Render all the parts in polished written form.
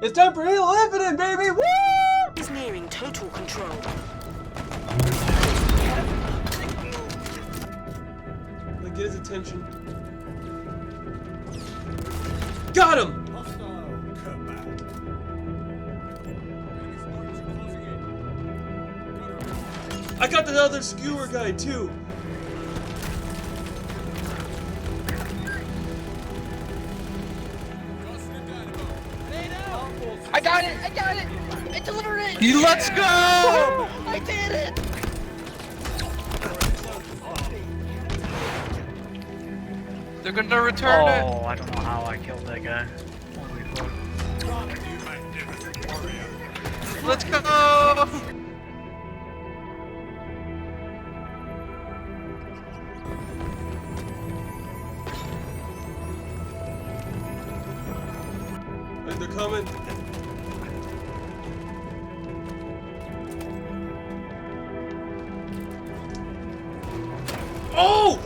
It's time for Halo Infinite, baby! Woo! Is nearing total control. Like, get his attention. Got him! I got the other skewer guy too. I got it! I got it! I delivered it! Let's go! I did it! They're gonna return it. Oh, I don't know how I killed that guy. Holy fuck. Let's go! Wait, they're coming. Oh!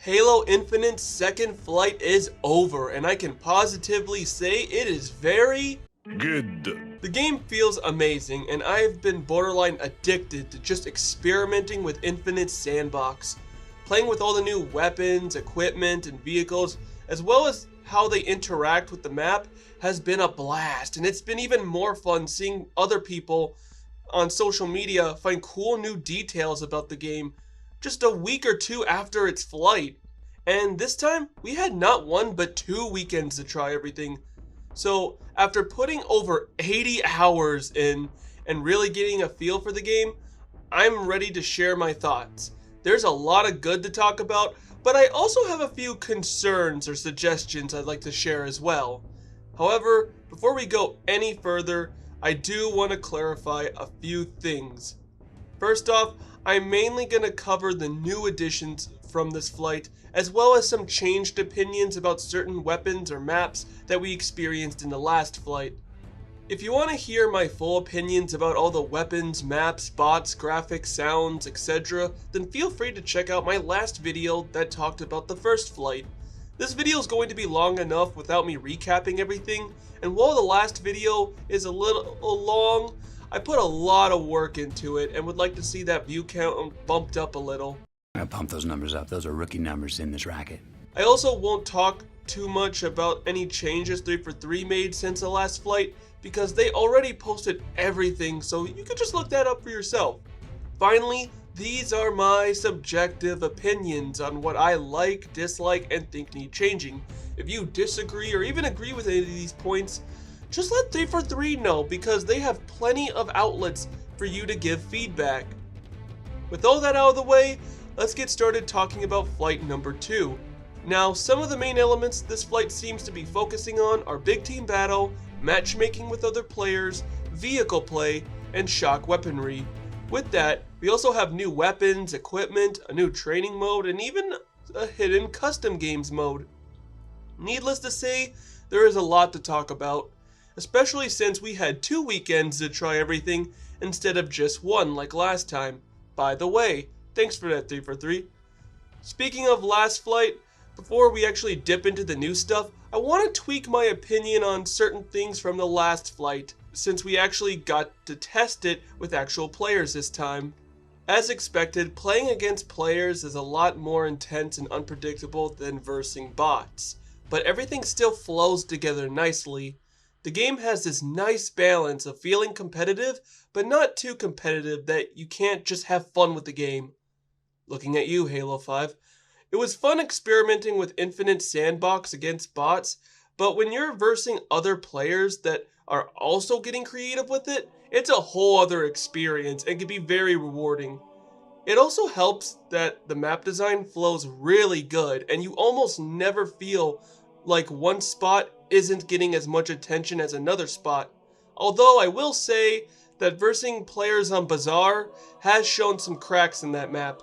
Halo Infinite's second flight is over, and I can positively say it is very good. The game feels amazing, and I've been borderline addicted to just experimenting with Infinite's sandbox. Playing with all the new weapons, equipment, and vehicles, as well as how they interact with the map, has been a blast, and it's been even more fun seeing other people on social media find cool new details about the game just a week or two after its flight. And this time, we had not one but 2 weekends to try everything. So after putting over 80 hours in and really getting a feel for the game, I'm ready to share my thoughts. There's a lot of good to talk about, but I also have a few concerns or suggestions I'd like to share as well. However, before we go any further, I do want to clarify a few things. First off, I'm mainly going to cover the new additions from this flight, as well as some changed opinions about certain weapons or maps that we experienced in the last flight. If you want to hear my full opinions about all the weapons, maps, bots, graphics, sounds, etc., then feel free to check out my last video that talked about the first flight. This video is going to be long enough without me recapping everything, and while the last video is a little long, I put a lot of work into it and would like to see that view count bumped up a little. I pump those numbers up. Those are rookie numbers in this racket. I also won't talk too much about any changes 343 made since the last flight, because they already posted everything, so you can just look that up for yourself. Finally, these are my subjective opinions on what I like, dislike, and think need changing. If you disagree or even agree with any of these points, just let 343 know, because they have plenty of outlets for you to give feedback. With all that out of the way, let's get started talking about flight number 2. Now, some of the main elements this flight seems to be focusing on are big team battle, matchmaking with other players, vehicle play, and shock weaponry. With that, we also have new weapons, equipment, a new training mode, and even a hidden custom games mode. Needless to say, there is a lot to talk about, especially since we had 2 weekends to try everything instead of just one like last time. By the way, thanks for that 343. Speaking of last flight, before we actually dip into the new stuff, I want to tweak my opinion on certain things from the last flight, since we actually got to test it with actual players this time. As expected, playing against players is a lot more intense and unpredictable than versing bots, but everything still flows together nicely. The game has this nice balance of feeling competitive, but not too competitive that you can't just have fun with the game. Looking at you, Halo 5. It was fun experimenting with Infinite Sandbox against bots, but when you're versing other players that are also getting creative with it, it's a whole other experience and can be very rewarding. It also helps that the map design flows really good and you almost never feel like one spot isn't getting as much attention as another spot. Although I will say that versing players on Bazaar has shown some cracks in that map.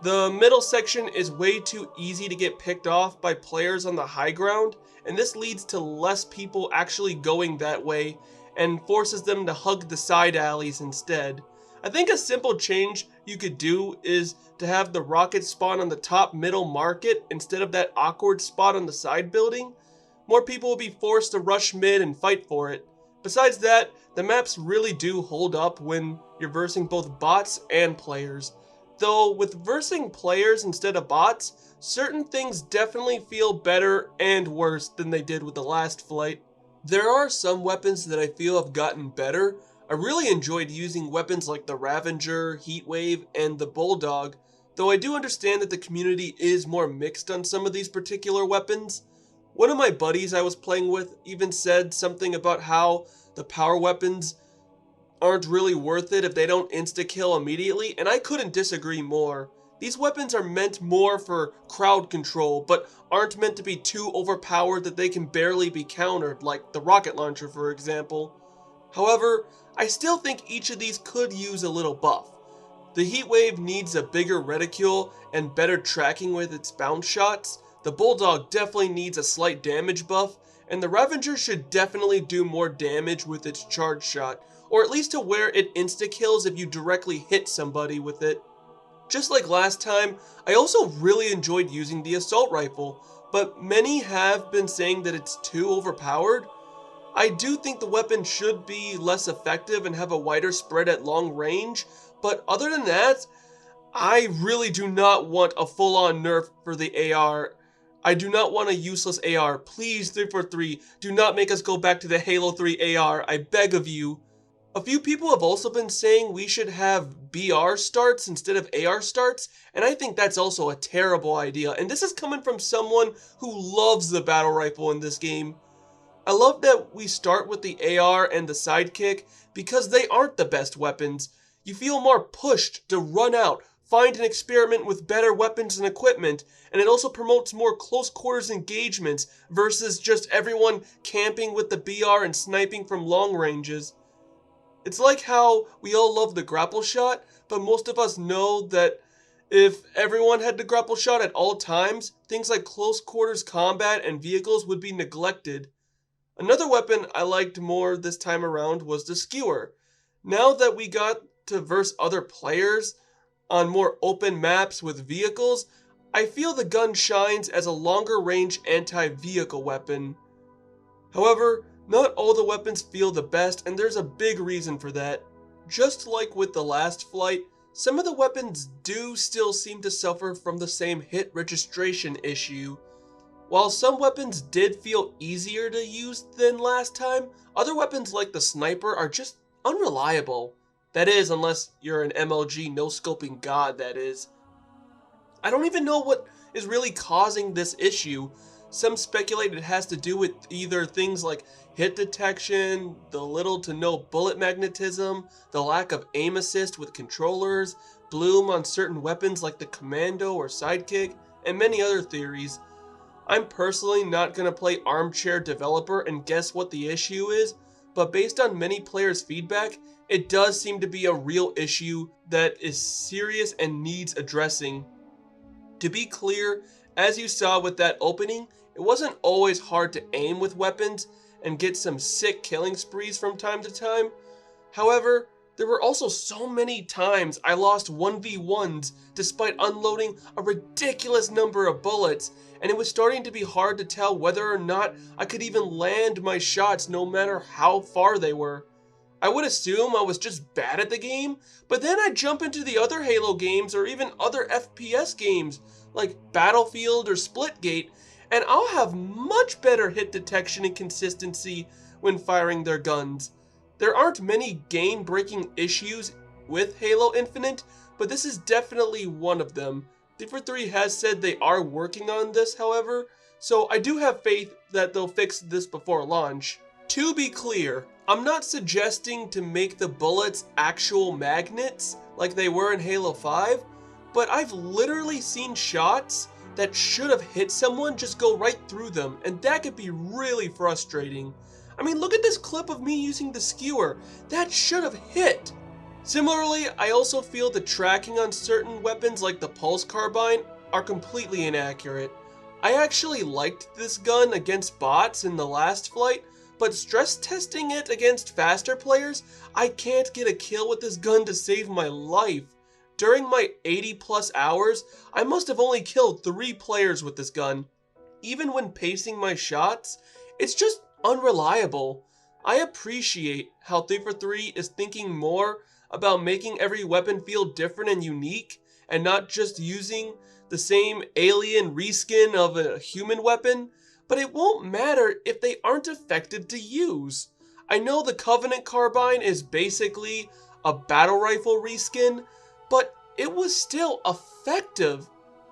The middle section is way too easy to get picked off by players on the high ground, and this leads to less people actually going that way and forces them to hug the side alleys instead. I think a simple change you could do is to have the rockets spawn on the top middle market instead of that awkward spot on the side building. More people will be forced to rush mid and fight for it. Besides that, the maps really do hold up when you're versing both bots and players. Though with versing players instead of bots, certain things definitely feel better and worse than they did with the last flight. There are some weapons that I feel have gotten better. I really enjoyed using weapons like the Ravager, Heatwave, and the Bulldog, though I do understand that the community is more mixed on some of these particular weapons. One of my buddies I was playing with even said something about how the power weapons aren't really worth it if they don't insta-kill immediately, and I couldn't disagree more. These weapons are meant more for crowd control, but aren't meant to be too overpowered that they can barely be countered, like the rocket launcher for example. However, I still think each of these could use a little buff. The Heatwave needs a bigger reticule and better tracking with its bounce shots, the Bulldog definitely needs a slight damage buff, and the Ravager should definitely do more damage with its charge shot, or at least to where it insta-kills if you directly hit somebody with it. Just like last time, I also really enjoyed using the assault rifle, but many have been saying that it's too overpowered. I do think the weapon should be less effective and have a wider spread at long range, but other than that, I really do not want a full-on nerf for the AR. I do not want a useless AR. Please, 343, do not make us go back to the Halo 3 AR, I beg of you. A few people have also been saying we should have BR starts instead of AR starts, and I think that's also a terrible idea, and this is coming from someone who loves the battle rifle in this game. I love that we start with the AR and the sidekick because they aren't the best weapons. You feel more pushed to run out, find and experiment with better weapons and equipment, and it also promotes more close quarters engagements versus just everyone camping with the BR and sniping from long ranges. It's like how we all love the grapple shot, but most of us know that if everyone had the grapple shot at all times, things like close quarters combat and vehicles would be neglected. Another weapon I liked more this time around was the skewer. Now that we got to verse other players on more open maps with vehicles, I feel the gun shines as a longer range anti-vehicle weapon. However, not all the weapons feel the best, and there's a big reason for that. Just like with the last flight, some of the weapons do still seem to suffer from the same hit registration issue. While some weapons did feel easier to use than last time, other weapons like the sniper are just unreliable. That is, unless you're an MLG no-scoping god, that is. I don't even know what is really causing this issue. Some speculate it has to do with either things like hit detection, the little to no bullet magnetism, the lack of aim assist with controllers, bloom on certain weapons like the commando or sidekick, and many other theories. I'm personally not going to play armchair developer and guess what the issue is, but based on many players' feedback, it does seem to be a real issue that is serious and needs addressing. To be clear, as you saw with that opening, it wasn't always hard to aim with weapons and get some sick killing sprees from time to time. However, there were also so many times I lost 1v1s despite unloading a ridiculous number of bullets, and it was starting to be hard to tell whether or not I could even land my shots no matter how far they were. I would assume I was just bad at the game, but then I'd jump into the other Halo games or even other FPS games like Battlefield or Splitgate, and I'll have much better hit detection and consistency when firing their guns. There aren't many game-breaking issues with Halo Infinite, but this is definitely one of them. 343 has said they are working on this, however, so I do have faith that they'll fix this before launch. To be clear, I'm not suggesting to make the bullets actual magnets like they were in Halo 5, but I've literally seen shots that should have hit someone just go right through them, and that could be really frustrating. I mean, look at this clip of me using the skewer. That should have hit. Similarly, I also feel the tracking on certain weapons like the pulse carbine are completely inaccurate. I actually liked this gun against bots in the last flight, but stress testing it against faster players, I can't get a kill with this gun to save my life. During my 80+ hours, I must have only killed 3 players with this gun. Even when pacing my shots, it's just unreliable. I appreciate how 343 is thinking more about making every weapon feel different and unique, and not just using the same alien reskin of a human weapon, but it won't matter if they aren't effective to use. I know the Covenant carbine is basically a battle rifle reskin, but it was still effective.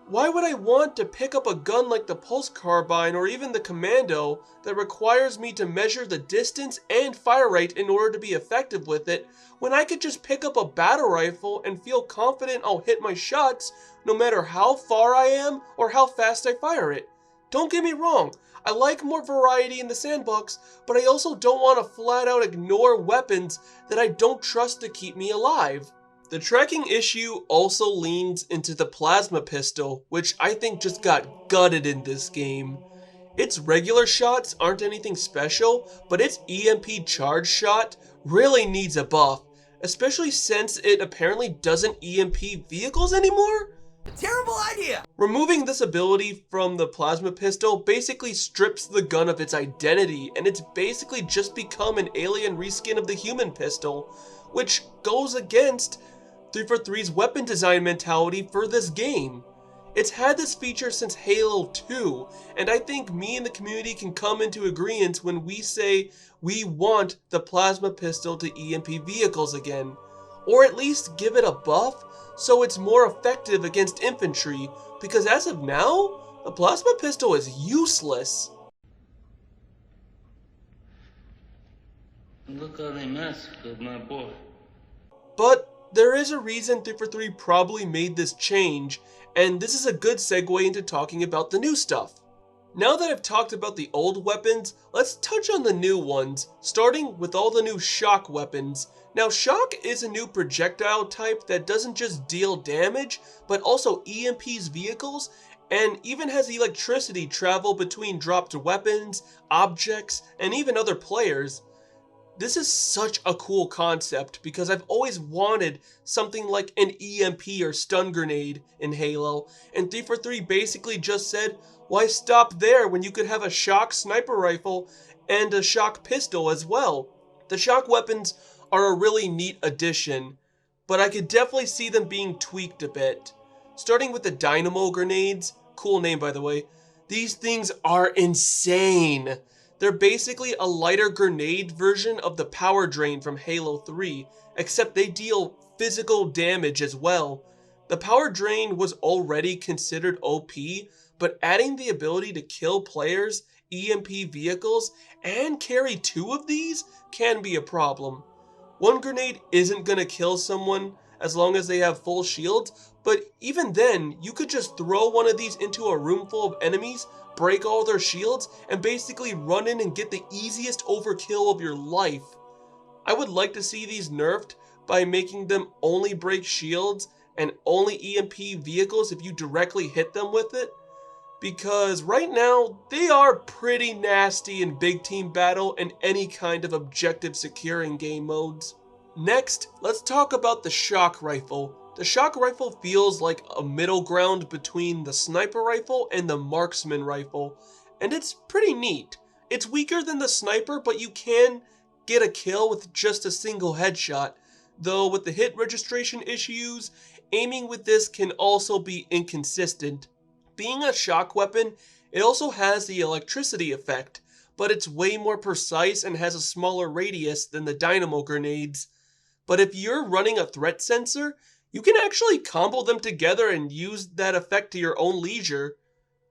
Why would I want to pick up a gun like the pulse carbine or even the commando that requires me to measure the distance and fire rate in order to be effective with it, when I could just pick up a battle rifle and feel confident I'll hit my shots no matter how far I am or how fast I fire it? Don't get me wrong, I like more variety in the sandbox, but I also don't want to flat out ignore weapons that I don't trust to keep me alive. The tracking issue also leans into the plasma pistol, which I think just got gutted in this game. Its regular shots aren't anything special, but its EMP charge shot really needs a buff, especially since it apparently doesn't EMP vehicles anymore? Terrible idea! Removing this ability from the plasma pistol basically strips the gun of its identity, and it's basically just become an alien reskin of the human pistol, which goes against 343's weapon design mentality for this game. It's had this feature since Halo 2, and I think me and the community can come into agreement when we say we want the plasma pistol to EMP vehicles again, or at least give it a buff so it's more effective against infantry, because as of now, the plasma pistol is useless. Look how they massacred my boy. But there is a reason 343 probably made this change, and this is a good segue into talking about the new stuff. Now that I've talked about the old weapons, let's touch on the new ones, starting with all the new shock weapons. Now, shock is a new projectile type that doesn't just deal damage, but also EMPs vehicles, and even has electricity travel between dropped weapons, objects, and even other players. This is such a cool concept because I've always wanted something like an EMP or stun grenade in Halo, and 343 basically just said, why stop there when you could have a shock sniper rifle and a shock pistol as well? The shock weapons are a really neat addition, but I could definitely see them being tweaked a bit. Starting with the dynamo grenades, cool name by the way, these things are insane. They're basically a lighter grenade version of the power drain from Halo 3, except they deal physical damage as well. The power drain was already considered OP, but adding the ability to kill players, EMP vehicles, and carry 2 of these can be a problem. One grenade isn't gonna kill someone as long as they have full shields, but even then, you could just throw one of these into a room full of enemies, break all their shields, and basically run in and get the easiest overkill of your life. I would like to see these nerfed by making them only break shields and only EMP vehicles if you directly hit them with it, because right now they are pretty nasty in big team battle and any kind of objective securing game modes. Next, let's talk about the shock rifle. The shock rifle feels like a middle ground between the sniper rifle and the marksman rifle, and it's pretty neat. It's weaker than the sniper, but you can get a kill with just a single headshot, though with the hit registration issues, aiming with this can also be inconsistent. Being a shock weapon, it also has the electricity effect, but it's way more precise and has a smaller radius than the dynamo grenades. But if you're running a threat sensor, you can actually combo them together and use that effect to your own leisure.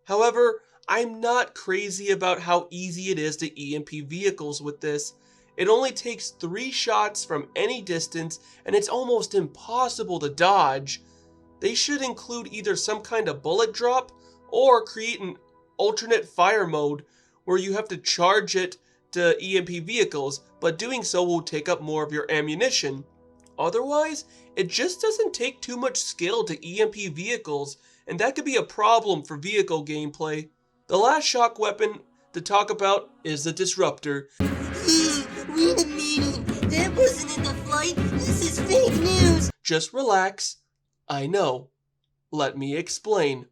However, I'm not crazy about how easy it is to EMP vehicles with this. It only takes 3 shots from any distance, and it's almost impossible to dodge. They should include either some kind of bullet drop or create an alternate fire mode where you have to charge it to EMP vehicles, but doing so will take up more of your ammunition. Otherwise, it just doesn't take too much skill to EMP vehicles, and that could be a problem for vehicle gameplay. The last shock weapon to talk about is the Disruptor. Wait a minute, that wasn't in the flight. This is fake news. Just relax. I know. Let me explain.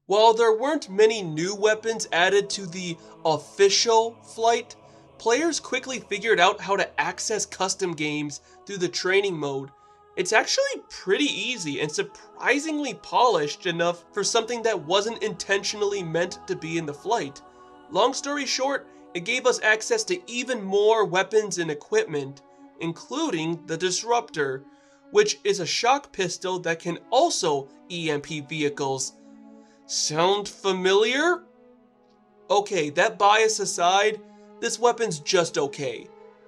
While there weren't many new weapons added to the official flight, players quickly figured out how to access custom games through the training mode. It's actually pretty easy and surprisingly polished enough for something that wasn't intentionally meant to be in the flight. Long story short, it gave us access to even more weapons and equipment, including the Disruptor, which is a shock pistol that can also EMP vehicles. Sound familiar? Okay, that bias aside, this weapon's just okay.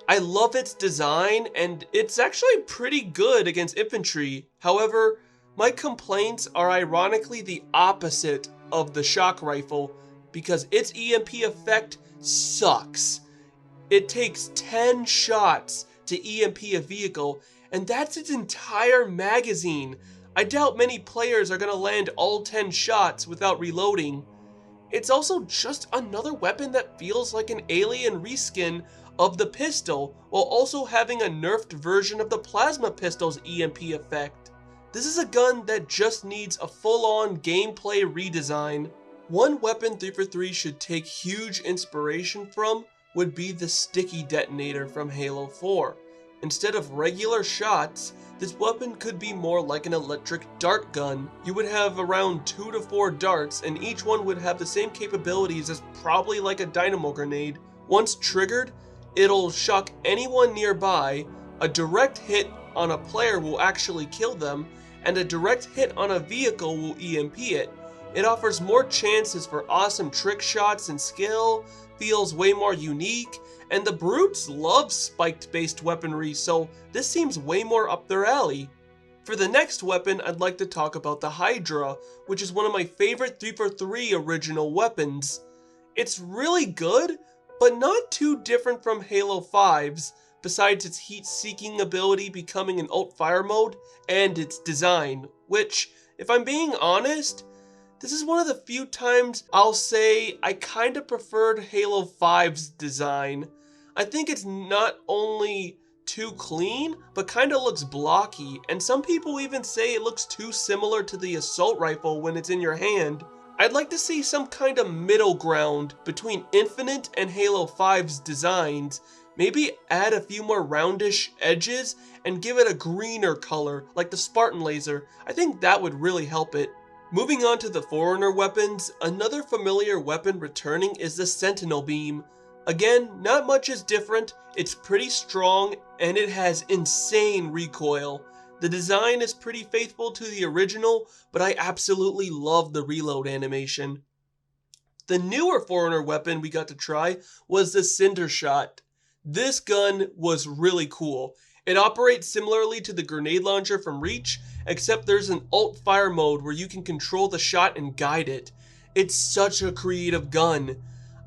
I love its design, and it's actually pretty good against infantry. However, my complaints are ironically the opposite of the shock rifle, because its EMP effect sucks. It takes 10 shots to EMP a vehicle, and that's its entire magazine. I doubt many players are going to land all 10 shots without reloading. It's also just another weapon that feels like an alien reskin of the pistol, while also having a nerfed version of the plasma pistol's EMP effect. This is a gun that just needs a full-on gameplay redesign. One weapon 343 should take huge inspiration from would be the sticky detonator from Halo 4. Instead of regular shots, this weapon could be more like an electric dart gun. You would have around 2 to 4 darts, and each one would have the same capabilities as probably like a dynamo grenade. Once triggered, it'll shock anyone nearby, a direct hit on a player will actually kill them, and a direct hit on a vehicle will EMP it. It offers more chances for awesome trick shots and skill, feels way more unique, and the brutes love spiked-based weaponry, so this seems way more up their alley. For the next weapon, I'd like to talk about the Hydra, which is one of my favorite 343 original weapons. It's really good, but not too different from Halo 5's, besides its heat-seeking ability becoming an alt fire mode, and its design, which, if I'm being honest, this is one of the few times I'll say I kinda preferred Halo 5's design. I think it's not only too clean, but kinda looks blocky, and some people even say it looks too similar to the assault rifle when it's in your hand. I'd like to see some kind of middle ground between Infinite and Halo 5's designs. Maybe add a few more roundish edges and give it a greener color like the Spartan laser. I think that would really help it. Moving on to the Foreigner weapons, another familiar weapon returning is the Sentinel Beam. Again, not much is different, it's pretty strong, and it has insane recoil. The design is pretty faithful to the original, but I absolutely love the reload animation. The newer Foreigner weapon we got to try was the Cinder Shot. This gun was really cool. It operates similarly to the grenade launcher from Reach, except there's an alt fire mode where you can control the shot and guide it. It's such a creative gun.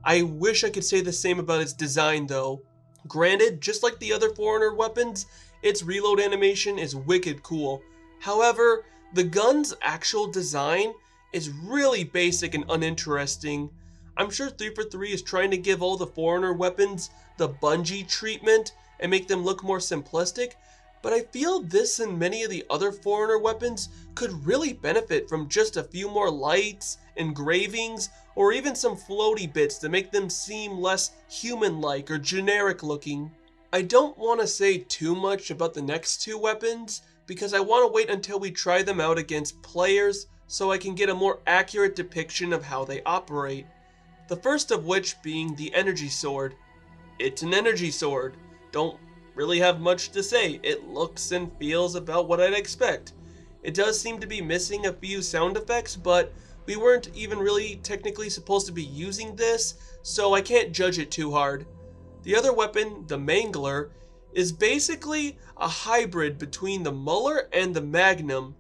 I wish I could say the same about its design though. Granted, just like the other Foreigner weapons, its reload animation is wicked cool. However, the gun's actual design is really basic and uninteresting. I'm sure 343 is trying to give all the Foreigner weapons the Bungie treatment and make them look more simplistic, but I feel this and many of the other Foreigner weapons could really benefit from just a few more lights, engravings, or even some floaty bits to make them seem less human-like or generic looking. I don't want to say too much about the next two weapons because I want to wait until we try them out against players so I can get a more accurate depiction of how they operate. The first of which being the Energy Sword. It's an energy sword. Don't really have much to say. It looks and feels about what I'd expect. It does seem to be missing a few sound effects, but we weren't even really technically supposed to be using this, so I can't judge it too hard. The other weapon, the Mangler, is basically a hybrid between the Muller and the Magnum.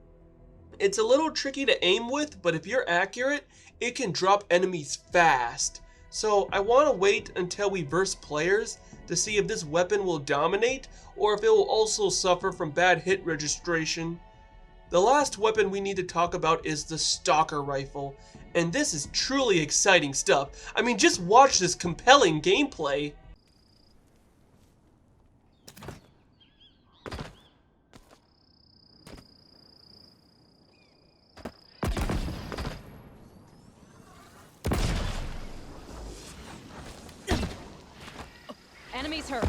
It's a little tricky to aim with, but if you're accurate, it can drop enemies fast. So I want to wait until we verse players to see if this weapon will dominate or if it will also suffer from bad hit registration. The last weapon we need to talk about is the Stalker Rifle, and this is truly exciting stuff. I mean, just watch this compelling gameplay. Enemies hurt.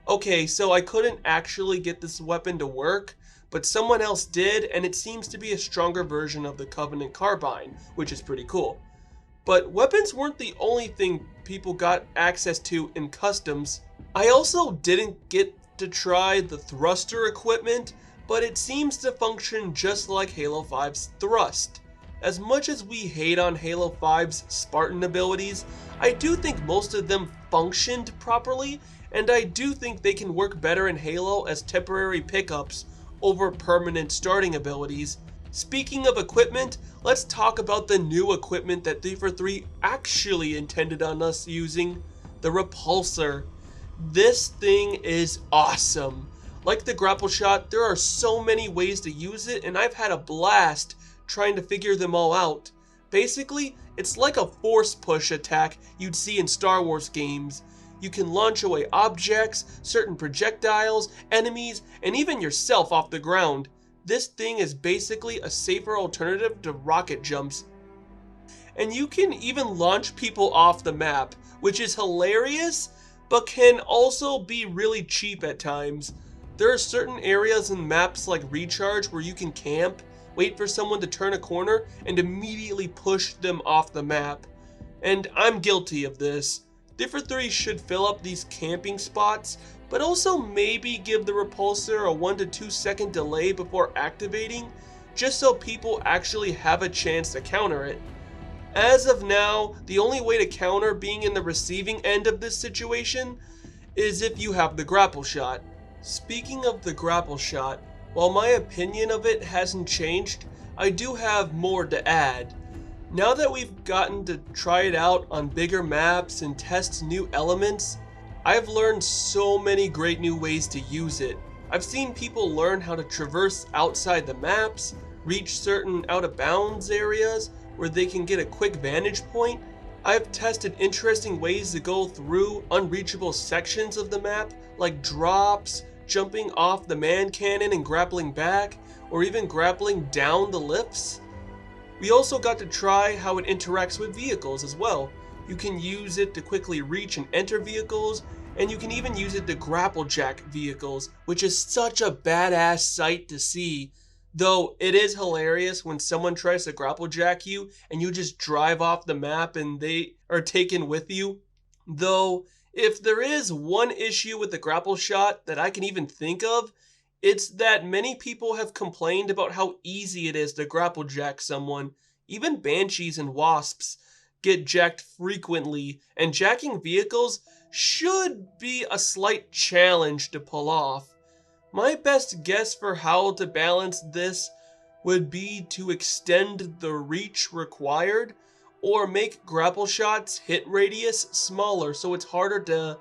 Okay, so I couldn't actually get this weapon to work, but someone else did, and it seems to be a stronger version of the Covenant Carbine, which is pretty cool. But weapons weren't the only thing people got access to in customs. I also didn't get to try the thruster equipment, but it seems to function just like Halo 5's thrust. As much as we hate on Halo 5's Spartan abilities, I do think most of them functioned properly, and I do think they can work better in Halo as temporary pickups over permanent starting abilities. Speaking of equipment, let's talk about the new equipment that 343 actually intended on us using, the Repulsor. This thing is awesome. Like the grapple shot, there are so many ways to use it, and I've had a blast trying to figure them all out. Basically, it's like a force push attack you'd see in Star Wars games. You can launch away objects, certain projectiles, enemies, and even yourself off the ground. This thing is basically a safer alternative to rocket jumps. And you can even launch people off the map, which is hilarious, but can also be really cheap at times. There are certain areas in maps like Recharge where you can camp, wait for someone to turn a corner, and immediately push them off the map. And I'm guilty of this. 343 should fill up these camping spots, but also maybe give the repulsor a 1 to 2 second delay before activating, just so people actually have a chance to counter it. As of now, the only way to counter being in the receiving end of this situation is if you have the grapple shot. Speaking of the grapple shot, while my opinion of it hasn't changed, I do have more to add. Now that we've gotten to try it out on bigger maps and test new elements, I've learned so many great new ways to use it. I've seen people learn how to traverse outside the maps, reach certain out of bounds areas where they can get a quick vantage point. I've tested interesting ways to go through unreachable sections of the map, like drops, jumping off the man cannon and grappling back, or even grappling down the lifts. We also got to try how it interacts with vehicles as well. You can use it to quickly reach and enter vehicles, and you can even use it to grapple jack vehicles, which is such a badass sight to see. Though it is hilarious when someone tries to grapple jack you and you just drive off the map and they are taken with you. Though, if there is one issue with the grapple shot that I can even think of, it's that many people have complained about how easy it is to grapple jack someone. Even banshees and wasps get jacked frequently, and jacking vehicles should be a slight challenge to pull off. My best guess for how to balance this would be to extend the reach required, or make grapple shots hit radius smaller so it's harder to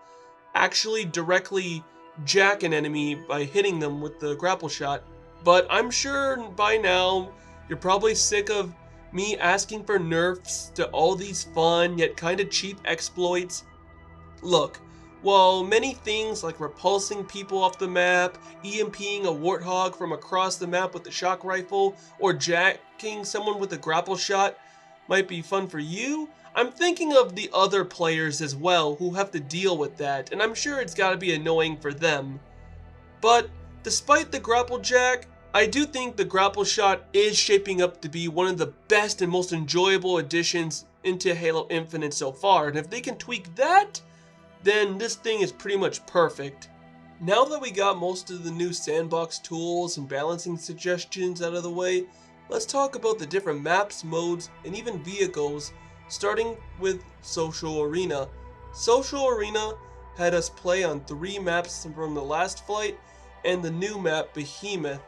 actually directly jack an enemy by hitting them with the grapple shot. But I'm sure by now you're probably sick of me asking for nerfs to all these fun yet kinda cheap exploits. Look, while many things like repulsing people off the map, EMPing a warthog from across the map with the shock rifle, or jacking someone with a grapple shot might be fun for you, I'm thinking of the other players as well who have to deal with that, and I'm sure it's gotta be annoying for them. But despite the grapple jack, I do think the grapple shot is shaping up to be one of the best and most enjoyable additions into Halo Infinite so far, and if they can tweak that, then this thing is pretty much perfect. Now that we got most of the new sandbox tools and balancing suggestions out of the way, let's talk about the different maps, modes, and even vehicles starting with Social Arena. Social Arena had us play on 3 maps from the last flight and the new map Behemoth.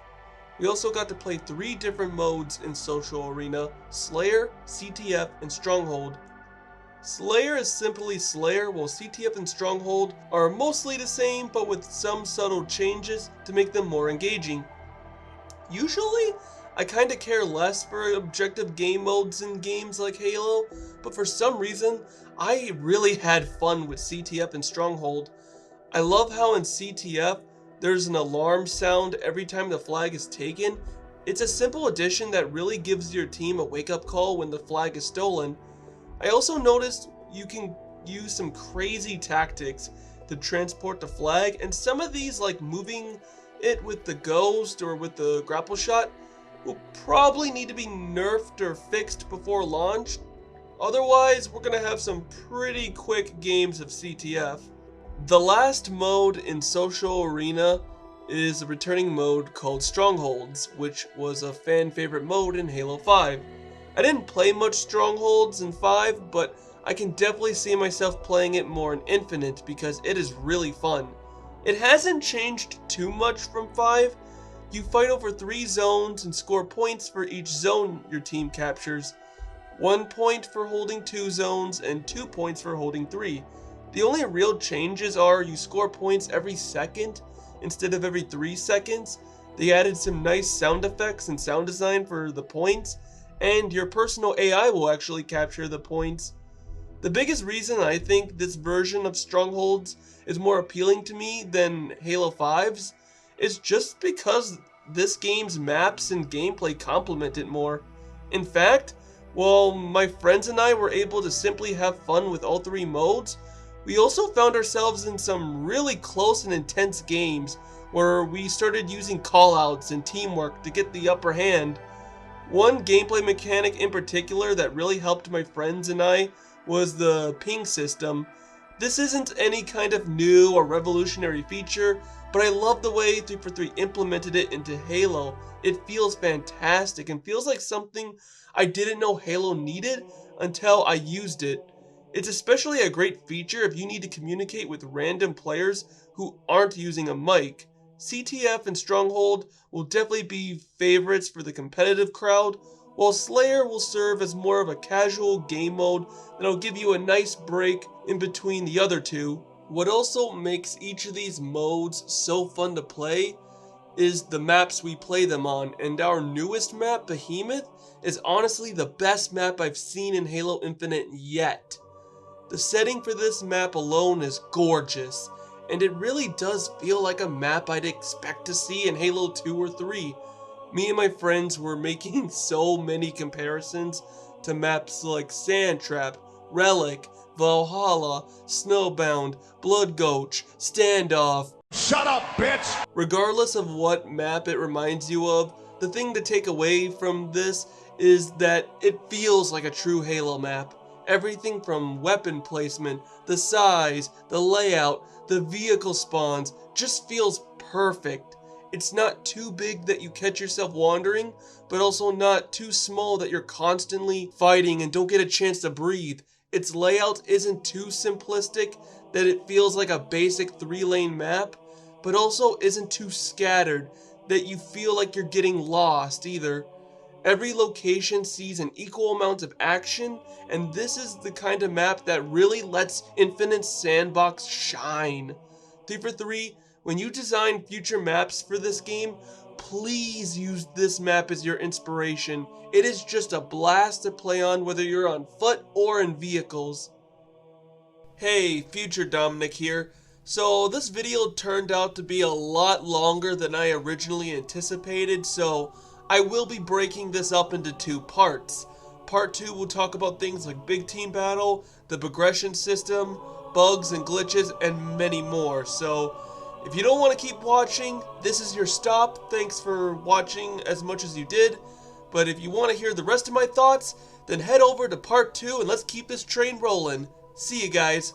We also got to play 3 different modes in Social Arena: Slayer, CTF, and Stronghold. Slayer is simply Slayer, while CTF and Stronghold are mostly the same but with some subtle changes to make them more engaging. Usually, I kinda care less for objective game modes in games like Halo, but for some reason, I really had fun with CTF and Stronghold. I love how in CTF, there's an alarm sound every time the flag is taken. It's a simple addition that really gives your team a wake-up call when the flag is stolen. I also noticed you can use some crazy tactics to transport the flag, and some of these, like moving it with the ghost or with the grapple shot, will probably need to be nerfed or fixed before launch. Otherwise, we're gonna have some pretty quick games of CTF. The last mode in Social Arena is a returning mode called Strongholds, which was a fan favorite mode in Halo 5. I didn't play much Strongholds in 5, but I can definitely see myself playing it more in Infinite because it is really fun. It hasn't changed too much from 5. You fight over 3 zones and score points for each zone your team captures. 1 point for holding 2 zones and 2 points for holding 3. The only real changes are you score points every second instead of every 3 seconds. They added some nice sound effects and sound design for the points, and your personal AI will actually capture the points. The biggest reason I think this version of Strongholds is more appealing to me than Halo 5's is just because this game's maps and gameplay complement it more. In fact, while my friends and I were able to simply have fun with all 3 modes, we also found ourselves in some really close and intense games where we started using callouts and teamwork to get the upper hand. One gameplay mechanic in particular that really helped my friends and I was the ping system. This isn't any kind of new or revolutionary feature, but I love the way 343 implemented it into Halo. It feels fantastic and feels like something I didn't know Halo needed until I used it. It's especially a great feature if you need to communicate with random players who aren't using a mic. CTF and Stronghold will definitely be favorites for the competitive crowd, while Slayer will serve as more of a casual game mode that'll give you a nice break in between the other 2. What also makes each of these modes so fun to play is the maps we play them on, and our newest map, Behemoth, is honestly the best map I've seen in Halo Infinite yet. The setting for this map alone is gorgeous, and it really does feel like a map I'd expect to see in Halo 2 or 3. Me and my friends were making so many comparisons to maps like Sandtrap, Relic, Valhalla, Snowbound, Blood Gulch, Standoff. Shut up, bitch! Regardless of what map it reminds you of, the thing to take away from this is that it feels like a true Halo map. Everything from weapon placement, the size, the layout, the vehicle spawns just feels perfect. It's not too big that you catch yourself wandering, but also not too small that you're constantly fighting and don't get a chance to breathe. Its layout isn't too simplistic that it feels like a basic 3-lane map, but also isn't too scattered that you feel like you're getting lost either. Every location sees an equal amount of action, and this is the kind of map that really lets Infinite's sandbox shine. 343, when you design future maps for this game, please use this map as your inspiration. It is just a blast to play on whether you're on foot or in vehicles. Hey, Future Dominic here. So this video turned out to be a lot longer than I originally anticipated, so I will be breaking this up into 2 parts. Part 2 will talk about things like Big Team Battle, the progression system, bugs and glitches, and many more. So if you don't want to keep watching, this is your stop. Thanks for watching as much as you did. But if you want to hear the rest of my thoughts, then head over to part 2 and let's keep this train rolling. See you guys.